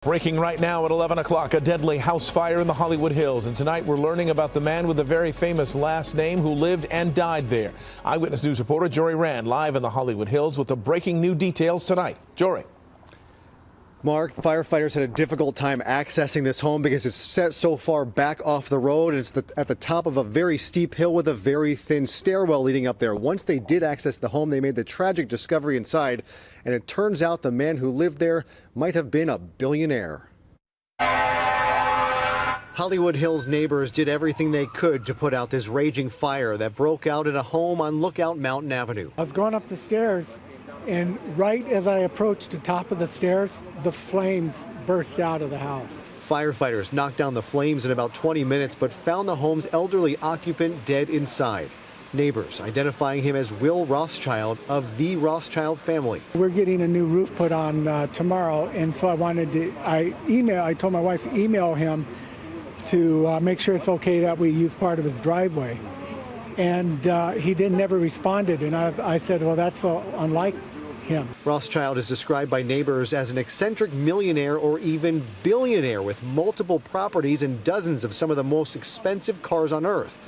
Breaking right now at 11 o'clock, a deadly house fire in the Hollywood Hills. And tonight we're learning about the man with a very famous last name who lived and died there. Eyewitness News reporter Jory Rand live in the Hollywood Hills with the breaking new details tonight. Jory. Mark, firefighters had a difficult time accessing this home because it's set so far back off the road, and it's at the top of a very steep hill with a very thin stairwell leading up there. Once they did access the home, they made the tragic discovery inside, and it turns out the man who lived there might have been a billionaire. Hollywood Hills neighbors did everything they could to put out this raging fire that broke out in a home on Lookout Mountain Avenue. I was going up the stairs, and right as I approached the top of the stairs, the flames burst out of the house. Firefighters knocked down the flames in about 20 minutes, but found the home's elderly occupant dead inside. Neighbors identifying him as Will Rothschild of the Rothschild family. We're getting a new roof put on tomorrow, and so I told my wife email him to make sure it's okay that we use part of his driveway. And he never responded, and I said, well, that's so unlike him. Rothschild is described by neighbors as an eccentric millionaire or even billionaire with multiple properties and dozens of some of the most expensive cars on earth.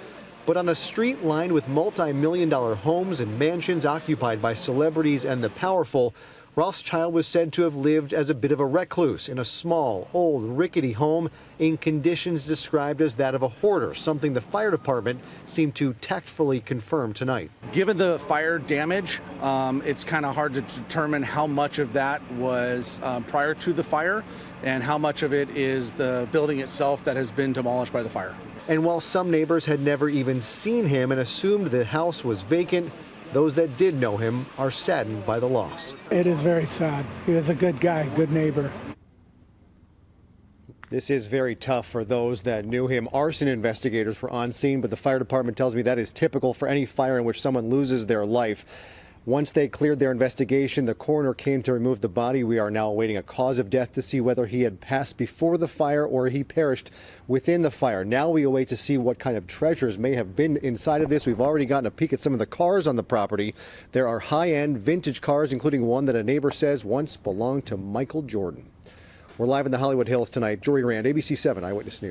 But on a street lined with multi-million-dollar homes and mansions occupied by celebrities and the powerful, Rothschild was said to have lived as a bit of a recluse in a small, old, rickety home in conditions described as that of a hoarder, something the fire department seemed to tactfully confirm tonight. Given the fire damage, it's kind of hard to determine how much of that was prior to the fire and how much of it is the building itself that has been demolished by the fire. And while some neighbors had never even seen him and assumed the house was vacant, those that did know him are saddened by the loss. It is very sad. He was a good guy, good neighbor. This is very tough for those that knew him. Arson investigators were on scene, but the fire department tells me that is typical for any fire in which someone loses their life. Once they cleared their investigation, the coroner came to remove the body. We are now awaiting a cause of death to see whether he had passed before the fire or he perished within the fire. Now we await to see what kind of treasures may have been inside of this. We've already gotten a peek at some of the cars on the property. There are high-end vintage cars, including one that a neighbor says once belonged to Michael Jordan. We're live in the Hollywood Hills tonight. Jory Rand, ABC 7 Eyewitness News.